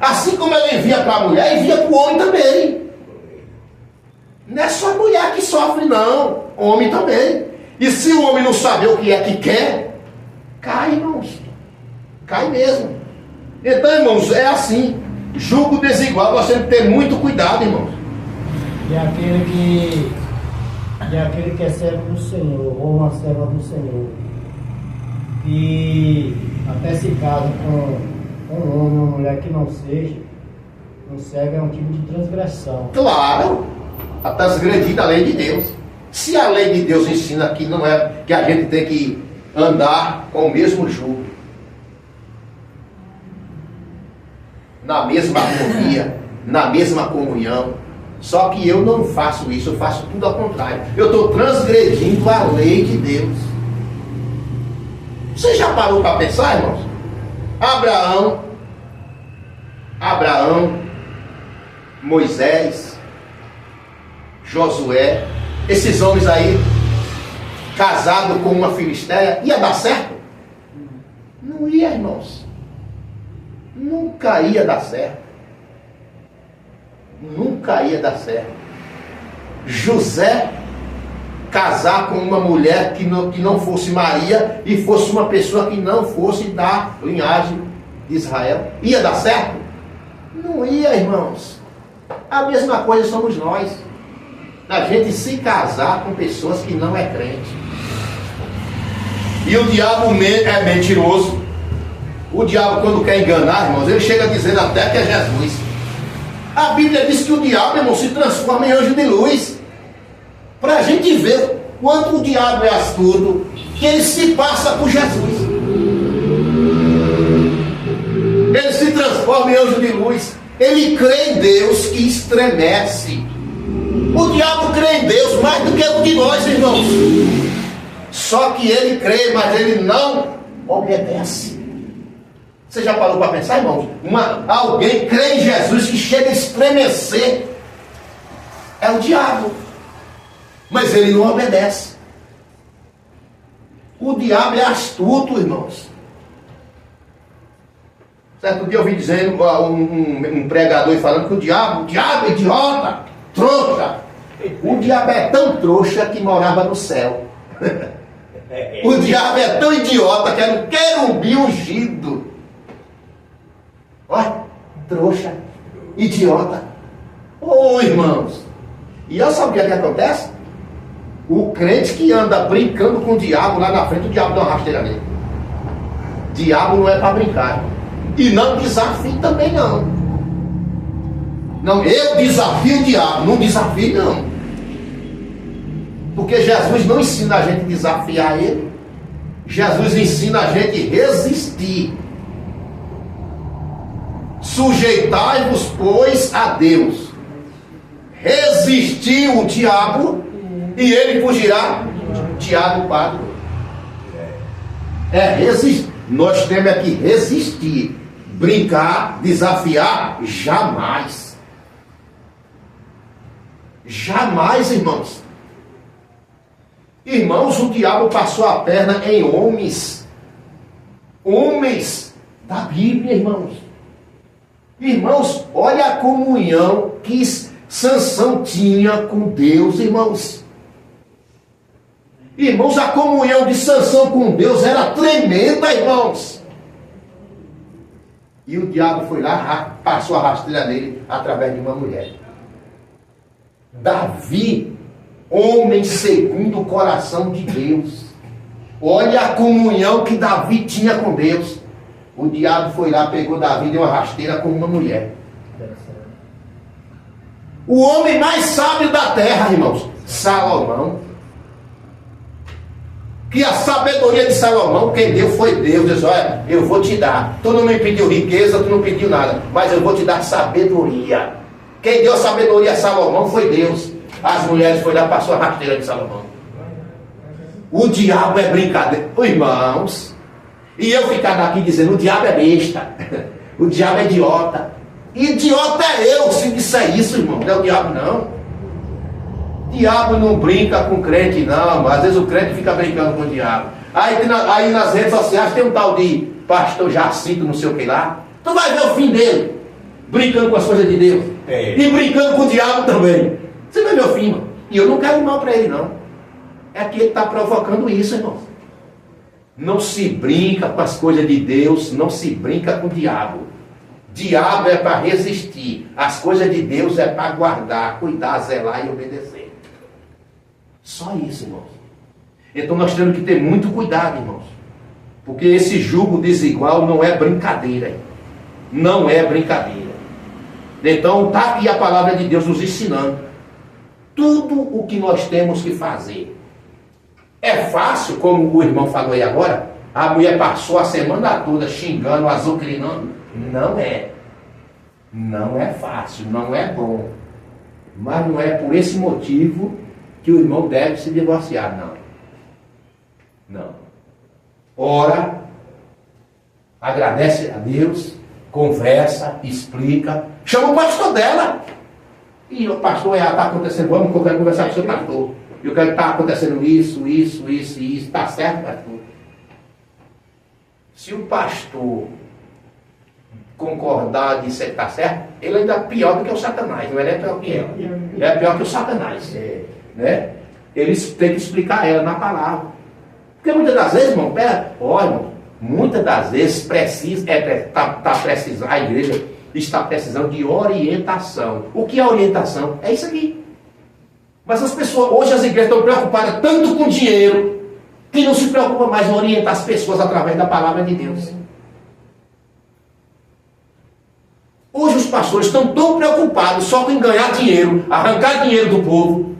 Assim como ele envia para a mulher, envia para o homem também. Não é só a mulher que sofre, não. O homem também. E se o homem não saber o que é que quer, cai, irmãos. Cai mesmo. Então, irmãos, é assim. Julgo desigual, nós temos que ter muito cuidado, irmãos. E aquele que é servo do Senhor, ou uma serva do Senhor, e até se casa com um homem ou uma mulher que não seja, não segue, é um tipo de transgressão. Claro, a transgredir da lei de Deus. Se a lei de Deus ensina que não é que a gente tem que andar com o mesmo jugo, na mesma harmonia, na mesma comunhão, só que eu não faço isso, eu faço tudo ao contrário. Eu estou transgredindo a lei de Deus. Você já parou para pensar, irmãos? Abraão, Moisés, Josué, esses homens aí, casados com uma filisteia, ia dar certo? Não ia, irmãos. Nunca ia dar certo. Nunca ia dar certo. José casar com uma mulher que não fosse Maria e fosse uma pessoa que não fosse da linhagem de Israel, ia dar certo? Não ia, irmãos. A mesma coisa somos nós. A gente se casar com pessoas que não é crente. E o diabo é mentiroso. O diabo, quando quer enganar, irmãos, ele chega dizendo até que é Jesus. A Bíblia diz que o diabo, irmão, se transforma em anjo de luz. Para a gente ver quanto o diabo é astuto, que ele se passa por Jesus. Ele se transforma em anjo de luz. Ele crê em Deus que estremece. O diabo crê em Deus mais do que o de nós, irmãos. Só que ele crê, mas ele não obedece. Você já parou para pensar, irmãos? Alguém crê em Jesus que chega a estremecer. É o diabo. Mas ele não obedece. O diabo é astuto, irmãos. Certo dia eu ouvi dizendo um pregador falando que o diabo é idiota, trouxa. O diabo é tão trouxa que morava no céu. O diabo é tão idiota que era um querubim ungido. Olha, trouxa, idiota. Ô, irmãos. E olha só o que é que acontece? O crente que anda brincando com o diabo lá na frente, o diabo dá uma rasteira nele. Diabo não é para brincar. E não desafio também não. Não, eu desafio o diabo, não desafio não. Porque Jesus não ensina a gente a desafiar ele. Jesus ensina a gente a resistir. Sujeitai-vos, pois, a Deus. Resistir o diabo e ele fugirá. Tiago 4. Resistir. Nós temos que resistir. Brincar, desafiar, jamais. Jamais, irmãos. Irmãos, o diabo passou a perna em homens. Homens da Bíblia, irmãos. Irmãos, olha a comunhão que Sansão tinha com Deus, irmãos. Irmãos, a comunhão de Sansão com Deus era tremenda, irmãos. E o diabo foi lá, passou a rasteira nele através de uma mulher. Davi, homem segundo o coração de Deus. Olha a comunhão que Davi tinha com Deus. O diabo foi lá, pegou Davi, deu uma rasteira com uma mulher. O homem mais sábio da terra, irmãos, Salomão. Que a sabedoria de Salomão, quem deu foi Deus. Deus disse, olha, eu vou te dar. Tu não me pediu riqueza, tu não pediu nada, mas eu vou te dar sabedoria. Quem deu a sabedoria a Salomão foi Deus. As mulheres foram lá, passou a rasteira de Salomão. O diabo é brincadeira. Irmãos, e eu ficar daqui dizendo, o diabo é besta. O diabo é idiota. Idiota é eu se disser isso, irmão. Não é o diabo, não. Diabo não brinca com crente, não. Às vezes o crente fica brincando com o diabo. Aí nas redes sociais tem um tal de pastor Jacinto, não sei o que lá. Tu vai ver o fim dele. brincando com as coisas de Deus. E brincando com o diabo também. Você não é meu fim, irmão. E eu não quero mal para ele, não. É que ele está provocando isso, irmão. Não se brinca com as coisas de Deus, não se brinca com o diabo. Diabo é para resistir. As coisas de Deus é para guardar, cuidar, zelar e obedecer. Só isso, irmãos. Então nós temos que ter muito cuidado, irmãos. Porque esse jugo desigual não é brincadeira. Não é brincadeira. Então está aqui a palavra de Deus nos ensinando. Tudo o que nós temos que fazer. É fácil, como o irmão falou aí agora, a mulher passou a semana toda xingando, azucrinando. Não é. Não é fácil, não é bom. Mas não é por esse motivo que o irmão deve se divorciar, não. Não. Ora, agradece a Deus, conversa, explica, chama o pastor dela. E o pastor, está acontecendo, vamos, eu quero conversar com o seu pastor. Eu quero que está acontecendo isso, está certo, pastor? Se o pastor concordar de ser que está certo, ele ainda é pior do que o Satanás, não é pior que ela. Ele é pior que o Satanás. Né? Eles têm que explicar ela na palavra. Porque muitas das vezes, irmão, irmão, muitas das vezes a igreja está precisando de orientação. O que é orientação? É isso aqui. Mas as pessoas, hoje as igrejas estão preocupadas tanto com dinheiro, que não se preocupa mais em orientar as pessoas através da palavra de Deus. Hoje os pastores estão tão preocupados só com ganhar dinheiro, arrancar dinheiro do povo,